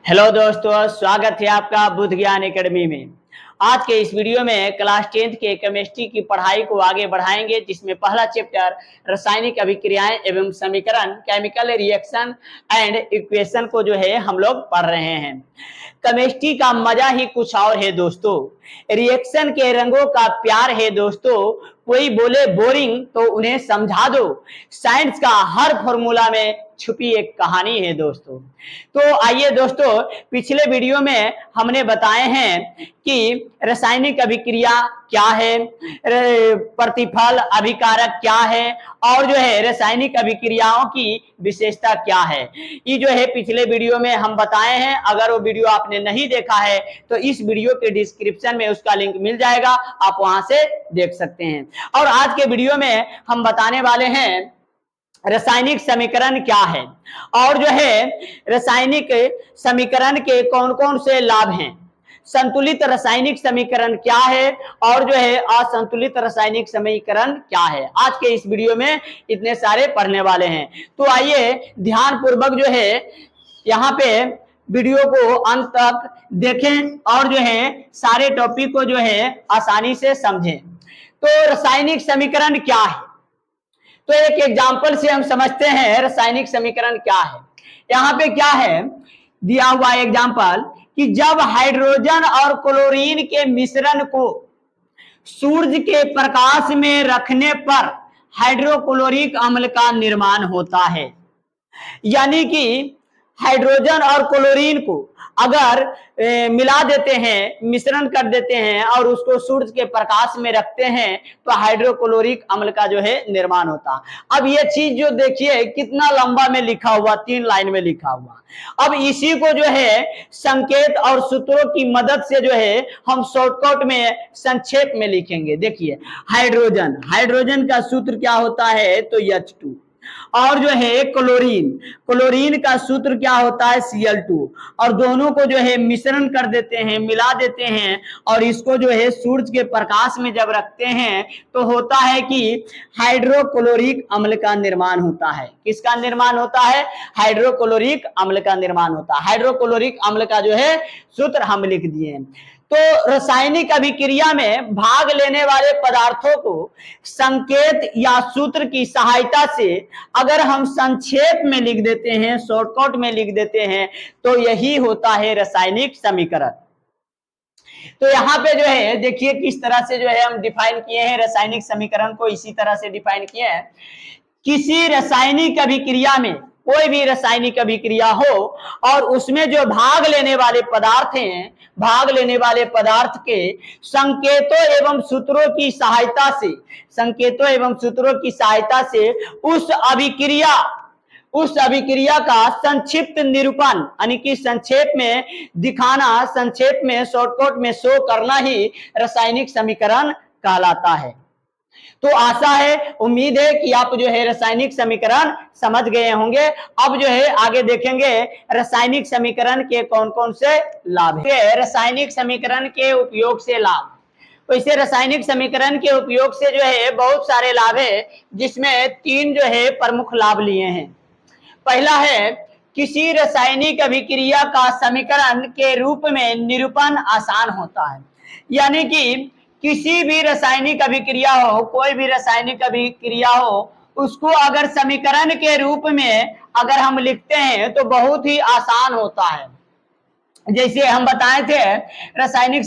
Hello दोस्तों, स्वागत है आपका बुद्ध ज्ञान एकेडमी में। आज के इस वीडियो में क्लास 10th के केमिस्ट्री की पढ़ाई को आगे बढ़ाएंगे, जिसमें पहला चैप्टर रासायनिक अभिक्रियाएं एवं समीकरण केमिकल रिएक्शन एंड इक्वेशन को जो है हम लोग पढ़ रहे हैं। केमिस्ट्री का मजा ही कुछ और है दोस्तों, रिएक्शन के रंगों का प्यार है दोस्तों। कोई बोले बोरिंग तो उन्हें समझा दो, साइंस का हर फॉर्मूला में छुपी एक कहानी है दोस्तों। तो आइए दोस्तों, पिछले वीडियो में हमने बताए हैं कि रासायनिक अभिक्रिया क्या है, प्रतिफल अभिकारक क्या है और जो है रासायनिक अभिक्रियाओं की विशेषता क्या है। ये जो है पिछले वीडियो में हम बताए हैं। अगर वो वीडियो आपने नहीं देखा है तो इस वीडियो के डिस्क्रिप्शन में उसका लिंक मिल जाएगा, आप वहां से देख सकते हैं। और आज के वीडियो में हम बताने वाले हैं रासायनिक समीकरण क्या है और जो है रासायनिक समीकरण के कौन कौन से लाभ हैं, संतुलित रासायनिक समीकरण क्या है और जो है असंतुलित रासायनिक समीकरण क्या है। आज के इस वीडियो में इतने सारे पढ़ने वाले हैं। तो आइए ध्यान पूर्वक जो है यहाँ पे वीडियो को अंत तक देखें और जो है सारे टॉपिक को जो है आसानी से समझें। तो रासायनिक समीकरण क्या है, तो एक एग्जाम्पल से हम समझते हैं रासायनिक समीकरण क्या है। यहाँ पे क्या है दिया हुआ एग्जाम्पल कि जब हाइड्रोजन और क्लोरीन के मिश्रण को सूरज के प्रकाश में रखने पर हाइड्रोक्लोरिक अम्ल का निर्माण होता है। यानी कि हाइड्रोजन और क्लोरीन को अगर मिला देते हैं, मिश्रण कर देते हैं और उसको सूरज के प्रकाश में रखते हैं तो हाइड्रोक्लोरिक अम्ल का जो है निर्माण होता। अब ये चीज जो देखिए कितना लंबा में लिखा हुआ, 3 लाइन में लिखा हुआ। अब इसी को जो है संकेत और सूत्रों की मदद से जो है हम शॉर्टकट में संक्षेप में लिखेंगे। देखिए हाइड्रोजन, हाइड्रोजन का सूत्र क्या होता है तो H2 और जो है क्लोरीन, क्लोरीन का सूत्र क्या होता है Cl2 और दोनों को जो है मिश्रण कर देते हैं, मिला देते हैं और इसको जो है सूरज के प्रकाश में जब रखते हैं तो होता है कि हाइड्रोक्लोरिक अम्ल का निर्माण होता है। किसका निर्माण होता है? हाइड्रोक्लोरिक अम्ल का निर्माण होता है। हाइड्रोक्लोरिक अम्ल का जो है सूत्र हम लिख दिए। तो रासायनिक अभिक्रिया में भाग लेने वाले पदार्थों को संकेत या सूत्र की सहायता से अगर हम संक्षेप में लिख देते हैं, शॉर्टकट में लिख देते हैं तो यही होता है रासायनिक समीकरण। तो यहाँ पे जो है देखिए किस तरह से जो है हम डिफाइन किए हैं रासायनिक समीकरण को, इसी तरह से डिफाइन किए हैं। किसी रासायनिक अभिक्रिया में, कोई भी रासायनिक अभिक्रिया हो और उसमें जो भाग लेने वाले पदार्थ हैं, भाग लेने वाले पदार्थ के संकेतों एवं सूत्रों की सहायता से, संकेतों एवं सूत्रों की सहायता से उस अभिक्रिया का संक्षिप्त निरूपण, यानी कि संक्षेप में दिखाना, संक्षेप में शॉर्टकट में शो करना ही रासायनिक समीकरण कहलाता है। तो आशा है, उम्मीद है कि आप जो है रासायनिक समीकरण समझ गए होंगे। अब जो है आगे देखेंगे रासायनिक समीकरण के कौन कौन से लाभ है। रासायनिक समीकरण के उपयोग से लाभ, तो इसे रासायनिक समीकरण के उपयोग से जो है बहुत सारे लाभ है, जिसमें 3 जो है प्रमुख लाभ लिए हैं। पहला है किसी रासायनिक अभिक्रिया का समीकरण के रूप में निरूपण आसान होता है। यानी कि किसी भी रासायनिक अभिक्रिया हो, कोई भी रासायनिक अभिक्रिया हो, उसको अगर समीकरण के रूप में अगर हम लिखते हैं तो बहुत ही आसान होता है। जैसे हम बताए थे रासायनिक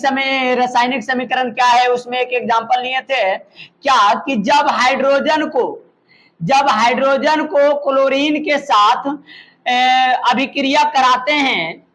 समीकरण क्या है, उसमें एक एग्जांपल लिए थे क्या कि जब हाइड्रोजन को क्लोरीन के साथ अभिक्रिया कराते हैं,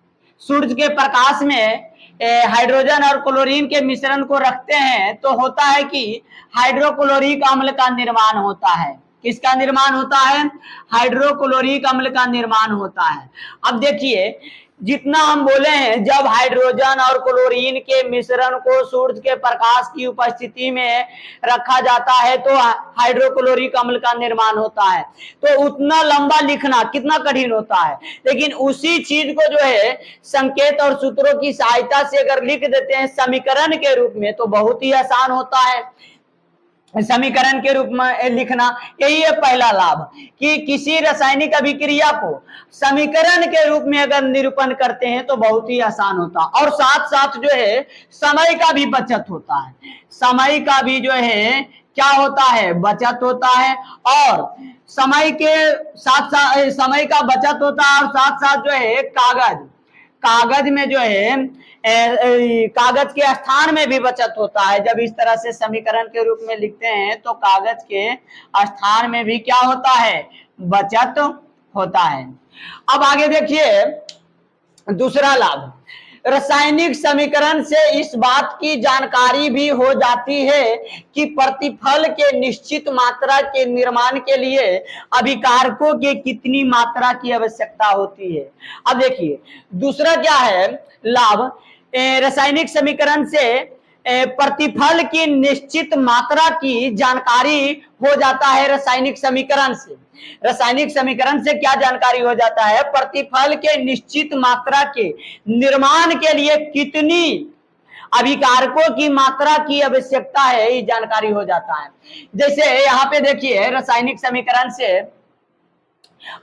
सूरज के प्रकाश में हाइड्रोजन और क्लोरीन के मिश्रण को रखते हैं तो होता है कि हाइड्रोक्लोरिक अम्ल का निर्माण होता है। किसका निर्माण होता है? हाइड्रोक्लोरिक अम्ल का निर्माण होता है। अब देखिए जितना हम बोले हैं, जब हाइड्रोजन और क्लोरीन के मिश्रण को सूरज के प्रकाश की उपस्थिति में रखा जाता है तो हाइड्रोक्लोरिक अम्ल का निर्माण होता है। तो उतना लंबा लिखना कितना कठिन होता है, लेकिन उसी चीज को जो है संकेत और सूत्रों की सहायता से अगर लिख देते हैं समीकरण के रूप में तो बहुत ही आसान होता है। समीकरण के रूप में लिखना, यही है पहला लाभ कि किसी रासायनिक अभिक्रिया को समीकरण के रूप में अगर निरूपण करते हैं तो बहुत ही आसान होता है, और साथ साथ जो है समय का भी बचत होता है, समय का भी जो है क्या होता है, बचत होता है, और समय के साथ साथ समय का बचत होता है, और साथ साथ जो है कागज में जो है कागज के स्थान में भी बचत होता है। जब इस तरह से समीकरण के रूप में लिखते हैं तो कागज के स्थान में भी क्या होता है, बचत होता है। अब आगे देखिए दूसरा लाभ, रासायनिक समीकरण से इस बात की जानकारी भी हो जाती है कि प्रतिफल के निश्चित मात्रा के निर्माण के लिए अभिकारकों के कितनी मात्रा की आवश्यकता होती है। अब देखिए दूसरा क्या है लाभ, रासायनिक समीकरण से प्रतिफल की निश्चित मात्रा की जानकारी हो जाता है। रासायनिक समीकरण से क्या जानकारी हो जाता है, प्रतिफल के निश्चित मात्रा के निर्माण के लिए कितनी अभिकारकों की मात्रा की आवश्यकता है, ये जानकारी हो जाता है। जैसे यहाँ पे देखिए रासायनिक समीकरण से,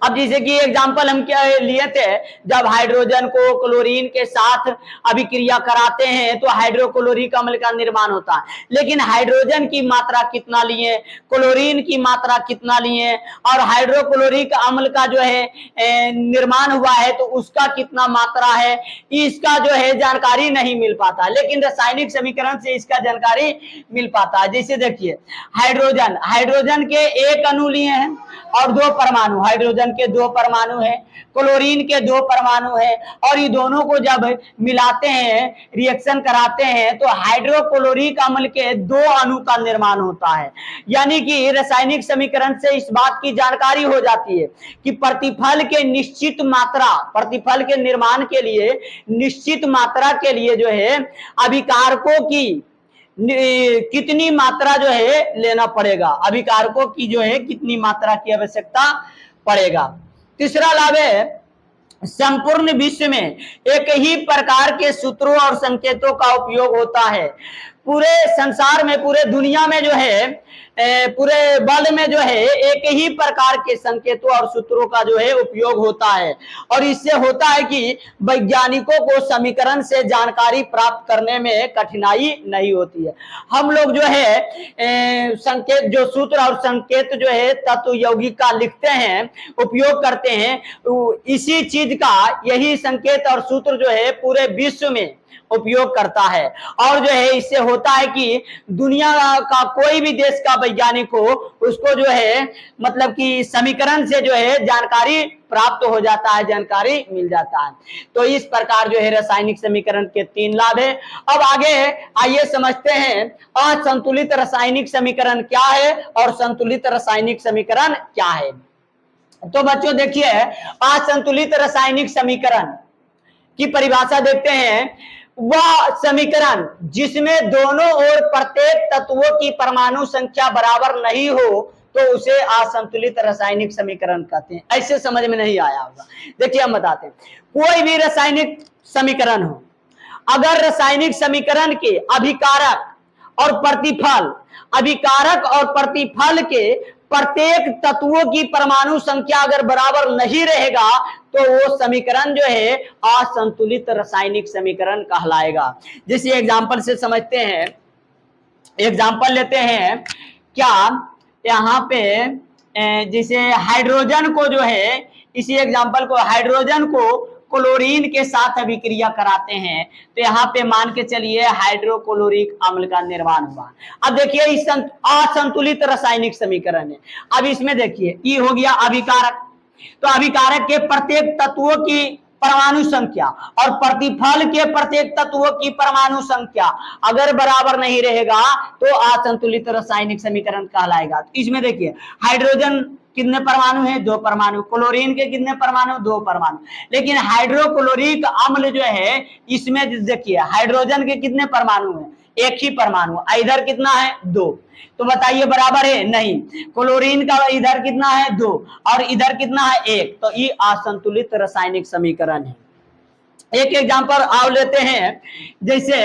अब जैसे कि एग्जांपल हम क्या लिए थे, जब हाइड्रोजन को क्लोरीन के साथ अभिक्रिया कराते हैं तो हाइड्रोक्लोरिक अम्ल का निर्माण होता है, लेकिन हाइड्रोजन की मात्रा कितना लिए, क्लोरीन की मात्रा कितना लिए, और हाइड्रोक्लोरिक अम्ल का जो है निर्माण हुआ है तो उसका कितना मात्रा है, इसका जो है जानकारी नहीं मिल पाता, लेकिन रासायनिक समीकरण से इसका जानकारी मिल पाता है। जैसे देखिए हाइड्रोजन के एक अणु लिए हैं और 2 परमाणु, हाइड्रोजन के 2 परमाणु है, क्लोरीन के 2 परमाणु है, और ये दोनों को जब मिलाते हैं, रिएक्शन कराते हैं तो हाइड्रोक्लोरिक अम्ल के 2 अणु का निर्माण होता है। यानी कि रासायनिक समीकरण से इस बात की जानकारी हो जाती है कि प्रतिफल के निश्चित मात्रा, प्रतिफल के निर्माण के लिए निश्चित मात्रा के लिए जो है अभिकारकों की कितनी मात्रा जो है लेना पड़ेगा, अभिकारकों की जो है कितनी मात्रा की आवश्यकता पड़ेगा। तीसरा लाभ है, संपूर्ण विश्व में एक ही प्रकार के सूत्रों और संकेतों का उपयोग होता है। पूरे संसार में, पूरे दुनिया में जो है, पूरे वर्ल्ड में जो है एक ही प्रकार के संकेतों और सूत्रों का जो है उपयोग होता है, और इससे होता है कि वैज्ञानिकों को समीकरण से जानकारी प्राप्त करने में कठिनाई नहीं होती है। हम लोग जो है संकेत, जो सूत्र और संकेत जो है तत्व यौगिक का लिखते हैं, उपयोग करते हैं, इसी चीज का यही संकेत और सूत्र जो है पूरे विश्व में उपयोग करता है, और जो है इससे होता है कि दुनिया का कोई भी देश का वैज्ञानिक हो, उसको जो है मतलब कि समीकरण से जो है जानकारी प्राप्त हो जाता है, जानकारी मिल जाता है। तो इस प्रकार जो है रासायनिक समीकरण के 3 लाभ है। अब आगे आइए समझते हैं असंतुलित रासायनिक समीकरण क्या है और संतुलित रासायनिक समीकरण क्या है। तो बच्चों देखिए, असंतुलित रासायनिक समीकरण की परिभाषा देखते हैं, वह समीकरण जिसमें दोनों ओर प्रत्येक तत्वों की परमाणु संख्या बराबर नहीं हो तो उसे असंतुलित रासायनिक समीकरण कहते हैं। ऐसे समझ में नहीं आया होगा, देखिए हम बताते हैं। कोई भी रासायनिक समीकरण हो, अगर रासायनिक समीकरण के अभिकारक और प्रतिफल, अभिकारक और प्रतिफल के प्रत्येक तत्वों की परमाणु संख्या अगर बराबर नहीं रहेगा तो वो समीकरण जो है असंतुलित रासायनिक समीकरण कहलाएगा। जैसे एग्जांपल से समझते हैं, एग्जांपल लेते हैं, क्या यहाँ पे जैसे हाइड्रोजन को जो है, इसी एग्जांपल को, हाइड्रोजन को क्लोरीन के साथ अभिक्रिया कराते हैं तो यहाँ पे मान के चलिए हाइड्रोक्लोरिक अम्ल का निर्माण हुआ। अब देखिए इस असंतुलित रासायनिक समीकरण है। अब इसमें देखिए ये हो गया अभिकारक, तो अभिकारक के प्रत्येक तत्वों की परमाणु संख्या और प्रतिफल के प्रत्येक तत्वों की परमाणु संख्या अगर बराबर नहीं रहेगा तो असंतुलित रासायनिक समीकरण कहलाएगा। इसमें देखिए हाइड्रोजन कितने परमाणु है, 2 परमाणु, क्लोरीन के कितने परमाणु, 2 परमाणु, लेकिन हाइड्रोक्लोरिक अम्ल जो है इसमें देखिए हाइड्रोजन के कितने परमाणु है, 1 ही परमाणु, इधर कितना है, 2, तो बताइए बराबर है नहीं। क्लोरीन का इधर कितना है, 2, और इधर कितना है, 1, तो ये असंतुलित रासायनिक समीकरण है। एक एग्जांपल और लेते हैं, जैसे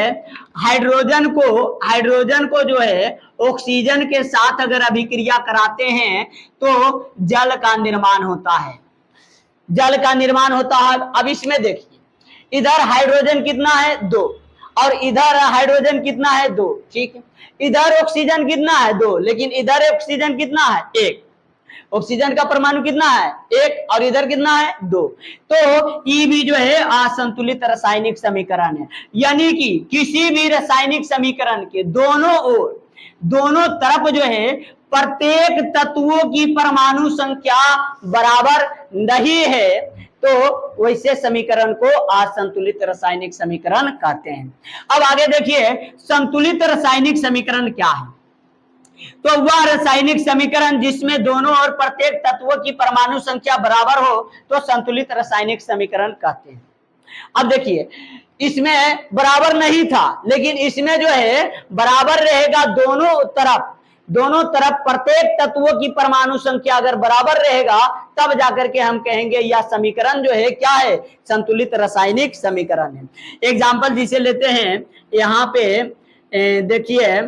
हाइड्रोजन को जो है ऑक्सीजन के साथ अगर अभिक्रिया कराते हैं तो जल का निर्माण होता है। जल का निर्माण होता है। अब इसमें देखिए, इधर हाइड्रोजन कितना है 2 और इधर हाइड्रोजन कितना है 2, ठीक है। इधर ऑक्सीजन कितना है 2, लेकिन इधर ऑक्सीजन कितना है 1। ऑक्सीजन का परमाणु कितना है 1 और इधर कितना है 2। तो ये भी जो है असंतुलित रासायनिक समीकरण है। यानी कि किसी भी रासायनिक समीकरण के दोनों ओर, दोनों तरफ जो है प्रत्येक तत्वों की परमाणु संख्या बराबर नहीं है, तो वैसे समीकरण को असंतुलित रासायनिक समीकरण कहते हैं। अब आगे देखिए, संतुलित रासायनिक समीकरण क्या है। तो वह रासायनिक समीकरण जिसमें दोनों ओर प्रत्येक तत्वों की परमाणु संख्या बराबर हो तो संतुलित रासायनिक समीकरण कहते हैं। अब देखिए, इसमें बराबर नहीं था, लेकिन इसमें जो है बराबर रहेगा दोनों तरफ प्रत्येक तत्वों की परमाणु संख्या अगर बराबर रहेगा तब जाकर के हम कहेंगे यह समीकरण जो है क्या है, संतुलित रासायनिक समीकरण है। एग्जाम्पल जिसे लेते हैं, यहाँ पे देखिए,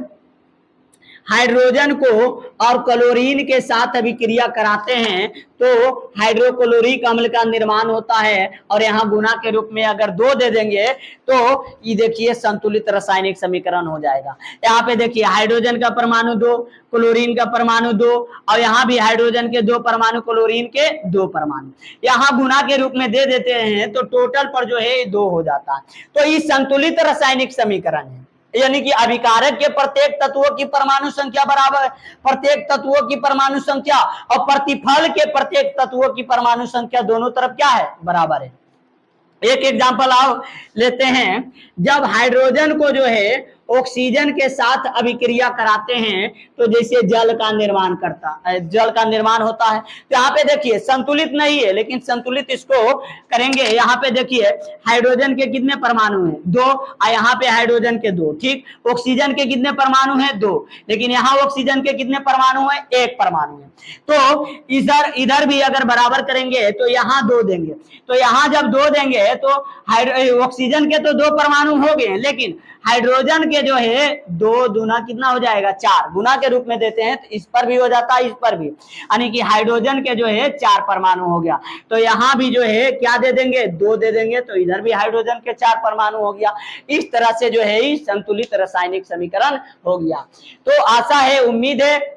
हाइड्रोजन को और क्लोरीन के साथ अभिक्रिया कराते हैं तो हाइड्रोक्लोरिक अम्ल का निर्माण होता है, और यहाँ गुना के रूप में अगर 2 दे देंगे तो ये देखिए संतुलित रासायनिक समीकरण हो जाएगा। यहाँ पे देखिए, हाइड्रोजन का परमाणु 2, क्लोरीन का परमाणु 2, और यहाँ भी हाइड्रोजन के 2 परमाणु, क्लोरीन के 2 परमाणु, यहाँ गुना के रूप में दे देते हैं तो टोटल पर जो है 2 हो जाता है। तो ये संतुलित रासायनिक समीकरण है। यानी कि अभिकारक के प्रत्येक तत्वों की परमाणु संख्या बराबर, प्रत्येक तत्वों की परमाणु संख्या और प्रतिफल के प्रत्येक तत्वों की परमाणु संख्या दोनों तरफ क्या है, बराबर है। एक एग्जांपल और लेते हैं, जब हाइड्रोजन को जो है ऑक्सीजन के साथ अभिक्रिया कराते हैं तो जैसे जल का निर्माण होता है। तो यहाँ पे देखिए संतुलित नहीं है, लेकिन संतुलित इसको करेंगे। यहाँ पे देखिए, हाइड्रोजन के कितने परमाणु हैं 2, और यहाँ पे हाइड्रोजन के 2, ठीक। ऑक्सीजन के कितने परमाणु हैं 2, लेकिन यहाँ ऑक्सीजन के कितने परमाणु हैं, 1 परमाणु है। तो इधर भी अगर बराबर करेंगे तो यहाँ 2 देंगे, तो यहाँ जब 2 देंगे तो ऑक्सीजन के तो 2 परमाणु हो गए, लेकिन हाइड्रोजन के जो है 2 दूना कितना हो जाएगा 4, गुना के रूप में देते हैं तो इस पर भी हो जाता है, इस पर भी, यानी कि हाइड्रोजन के जो है 4 परमाणु हो गया। तो यहाँ भी जो है क्या दे देंगे 2 दे देंगे, तो इधर भी हाइड्रोजन के 4 परमाणु हो गया। इस तरह से जो है संतुलित रासायनिक समीकरण हो गया। तो आशा है, उम्मीद है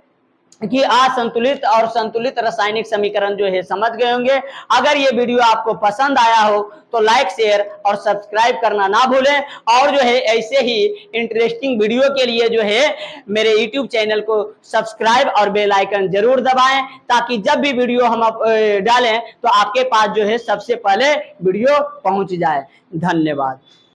कि असंतुलित और संतुलित रासायनिक समीकरण जो है समझ गए होंगे। अगर ये वीडियो आपको पसंद आया हो तो लाइक, शेयर और सब्सक्राइब करना ना भूलें, और जो है ऐसे ही इंटरेस्टिंग वीडियो के लिए जो है मेरे YouTube चैनल को सब्सक्राइब और बेल आइकन जरूर दबाएं, ताकि जब भी वीडियो हम डालें तो आपके पास जो है सबसे पहले वीडियो पहुंच जाए। धन्यवाद।